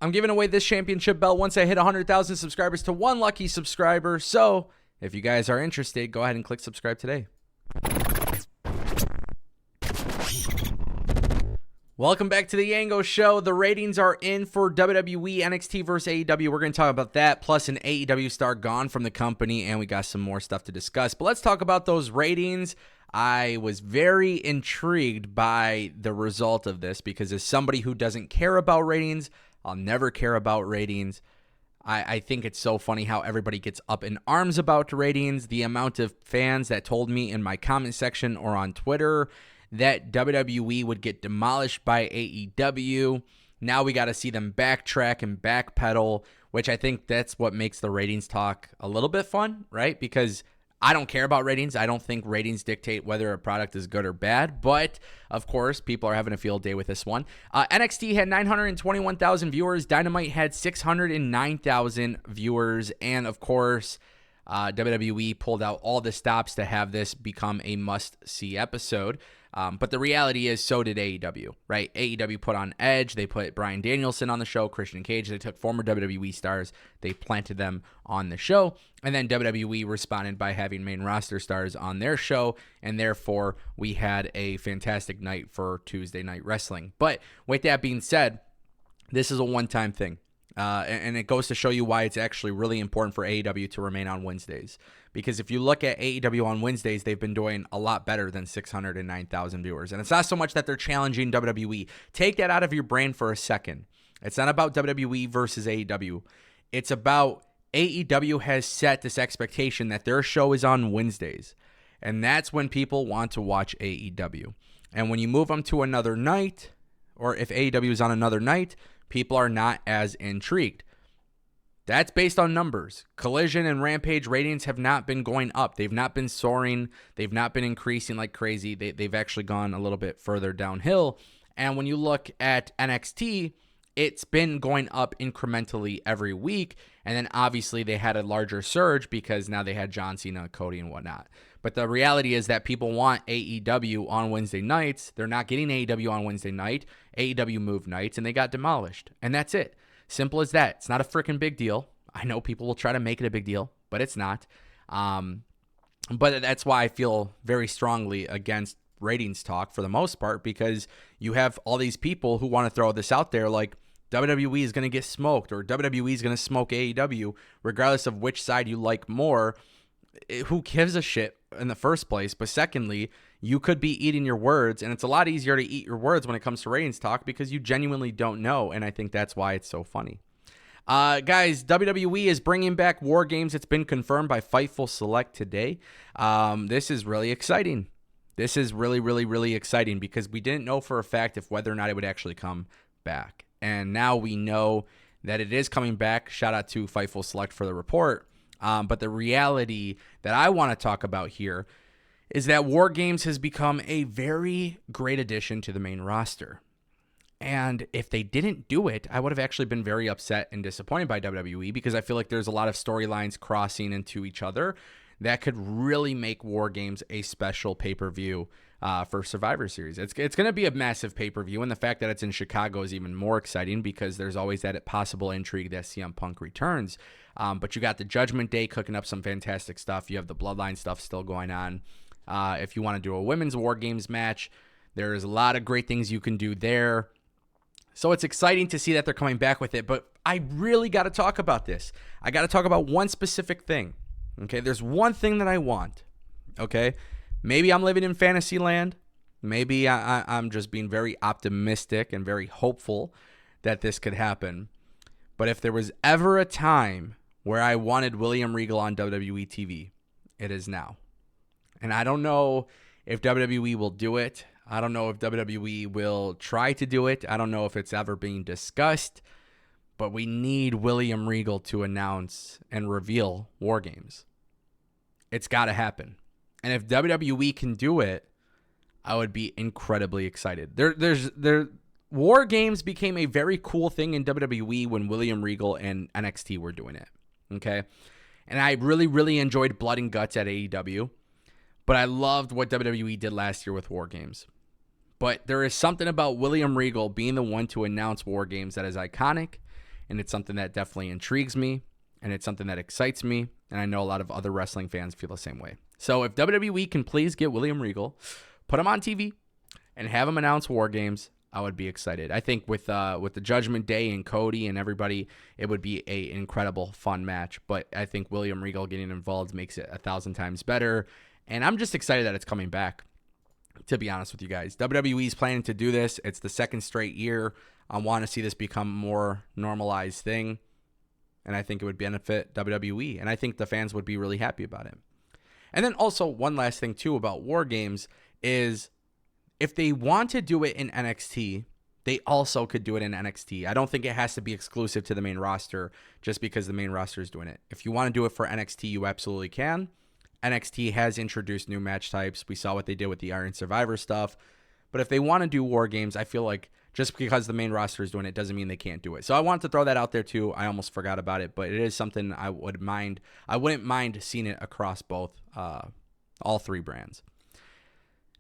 I'm giving away this championship belt once I hit 100,000 subscribers to one lucky subscriber. So if you guys are interested, go ahead and click subscribe today. Welcome back to the Yango Show. The ratings are in for WWE NXT versus AEW. We're going to talk about that, plus an AEW star gone from the company, and we got some more stuff to discuss. But let's talk about those ratings. I was very intrigued by the result of this because as somebody who doesn't care about ratings, I'll never care about ratings. I think it's so funny how everybody gets up in arms about ratings. The amount of fans that told me in my comment section or on Twitter that WWE would get demolished by AEW. Now we got to see them backtrack and backpedal, which I think that's what makes the ratings talk a little bit fun, right? Because I don't care about ratings. I don't think ratings dictate whether a product is good or bad. But, of course, people are having a field day with this one. NXT had 921,000 viewers. Dynamite had 609,000 viewers. And, of course, WWE pulled out all the stops to have this become a must-see episode. But the reality is, so did AEW, right? AEW put on Edge. They put Bryan Danielson on the show, Christian Cage. They took former WWE stars. They planted them on the show. And then WWE responded by having main roster stars on their show. And therefore, we had a fantastic night for Tuesday Night Wrestling. But with that being said, this is a one-time thing. And it goes to show you why it's actually really important for AEW to remain on Wednesdays. Because if you look at AEW on Wednesdays, they've been doing a lot better than 609,000 viewers. And it's not so much that they're challenging WWE. Take that out of your brain for a second. It's not about WWE versus AEW. It's about AEW has set this expectation that their show is on Wednesdays. And that's when people want to watch AEW. And when you move them to another night, or if AEW is on another night, people are not as intrigued. That's based on numbers. Collision and Rampage ratings have not been going up. They've not been soaring. They've not been increasing like crazy. They've actually gone a little bit further downhill. And when you look at NXT, it's been going up incrementally every week. And then obviously they had a larger surge because now they had John Cena, Cody, and whatnot. But the reality is that people want AEW on Wednesday nights. They're not getting AEW on Wednesday night. AEW moved nights, and they got demolished. And that's it. Simple as that. It's not a freaking big deal. I know people will try to make it a big deal, but it's not. But that's why I feel very strongly against ratings talk for the most part, because you have all these people who want to throw this out there like WWE is going to get smoked or WWE is going to smoke AEW, regardless of which side you like more. Who gives a shit in the first place? But secondly, you could be eating your words, and it's a lot easier to eat your words when it comes to ratings talk because you genuinely don't know, and I think that's why it's so funny. Guys, WWE is bringing back War Games. It's been confirmed by Fightful Select today. This is really exciting. This is really, really, really exciting because we didn't know for a fact if whether or not it would actually come back. And now we know that it is coming back. Shout out to Fightful Select for the report. But the reality that I want to talk about here is that War Games has become a very great addition to the main roster. And if they didn't do it, I would have actually been very upset and disappointed by WWE because I feel like there's a lot of storylines crossing into each other that could really make War Games a special pay-per-view for Survivor Series. It's going to be a massive pay-per-view, and the fact that it's in Chicago is even more exciting because there's always that possible intrigue that CM Punk returns. But you got the Judgment Day cooking up some fantastic stuff. You have the Bloodline stuff still going on. If you want to do a women's War Games match, there's a lot of great things you can do there. So it's exciting to see that they're coming back with it, but I really got to talk about this. I got to talk about one specific thing. Okay, there's one thing that I want. Okay, maybe I'm living in fantasy land. Maybe I'm just being very optimistic and very hopeful that this could happen. But if there was ever a time where I wanted William Regal on WWE TV, it is now. And I don't know if WWE will do it. I don't know if WWE will try to do it. I don't know if it's ever being discussed. But we need William Regal to announce and reveal War Games. It's got to happen. And if WWE can do it, I would be incredibly excited. War Games became a very cool thing in WWE when William Regal and NXT were doing it. Okay? And I really, really enjoyed Blood and Guts at AEW. But I loved what WWE did last year with War Games. But there is something about William Regal being the one to announce War Games that is iconic. and it's something that definitely intrigues me, and it's something that excites me, and I know a lot of other wrestling fans feel the same way. So if WWE can please get William Regal, put him on TV, and have him announce War Games, I would be excited. I think with the Judgment Day and Cody and everybody, it would be an incredible, fun match. But I think William Regal getting involved makes it 1,000 times better, and I'm just excited that it's coming back, to be honest with you guys. WWE is planning to do this. It's the second straight year. I want to see this become a more normalized thing, and I think it would benefit WWE, and I think the fans would be really happy about it. And then also one last thing too about War Games is if they want to do it in NXT, they also could do it in NXT. I don't think it has to be exclusive to the main roster just because the main roster is doing it. If you want to do it for NXT, you absolutely can. NXT has introduced new match types. We saw what they did with the Iron Survivor stuff. But if they want to do War Games, I feel like just because the main roster is doing it doesn't mean they can't do it. So I wanted to throw that out there too. I almost forgot about it, but it is something I wouldn't mind seeing it across both, all three brands.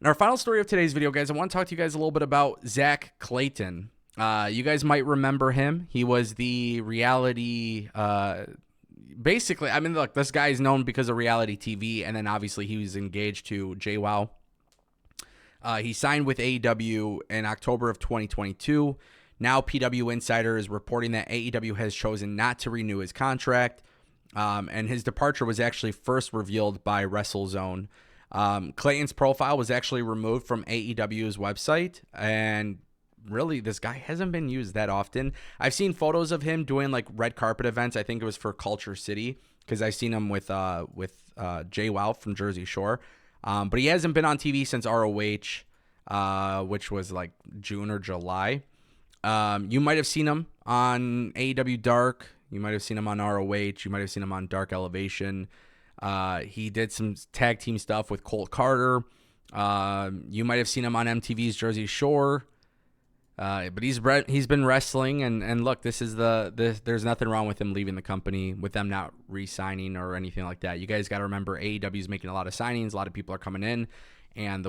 And our final story of today's video, guys, I want to talk to you guys a little bit about Zach Clayton. You guys might remember him. He was the reality, basically, I mean, look, this guy is known because of reality TV, and then obviously he was engaged to JWoww. He signed with AEW in October of 2022. Now PW Insider is reporting that AEW has chosen not to renew his contract, and his departure was actually first revealed by WrestleZone. Clayton's profile was actually removed from AEW's website, and really this guy hasn't been used that often. I've seen photos of him doing like red carpet events. I think it was for Culture City, because I've seen him with JWoww from Jersey Shore. But he hasn't been on TV since ROH, which was like June or July. You might have seen him on AEW Dark. You might have seen him on ROH. You might have seen him on Dark Elevation. He did some tag team stuff with Colt Carter. You might have seen him on MTV's Jersey Shore. But he's been wrestling, and look, there's nothing wrong with him leaving the company, with them not re-signing or anything like that. You guys got to remember, AEW is making a lot of signings, a lot of people are coming in, and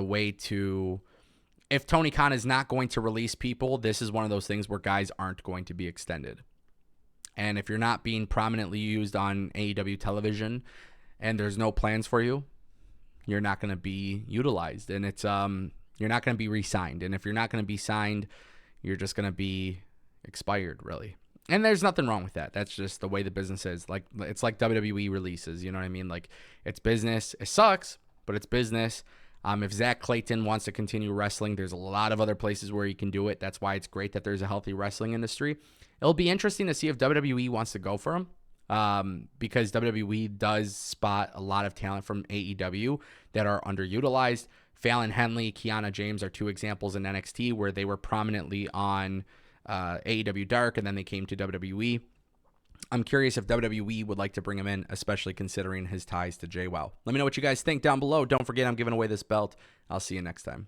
if Tony Khan is not going to release people, this is one of those things where guys aren't going to be extended. And if you're not being prominently used on AEW television, and there's no plans for you, you're not going to be utilized, and you're not going to be re-signed. And if you're not going to be signed, you're just going to be expired, really. And there's nothing wrong with that. That's just the way the business is. Like, it's like WWE releases, you know what I mean? Like, it's business. It sucks, but it's business. If Zach Clayton wants to continue wrestling, there's a lot of other places where he can do it. That's why it's great that there's a healthy wrestling industry. It'll be interesting to see if WWE wants to go for him, because WWE does spot a lot of talent from AEW that are underutilized. Fallon Henley, Kiana James are two examples in NXT where they were prominently on AEW Dark, and then they came to WWE. I'm curious if WWE would like to bring him in, especially considering his ties to JWoww. Let me know what you guys think down below. Don't forget, I'm giving away this belt. I'll see you next time.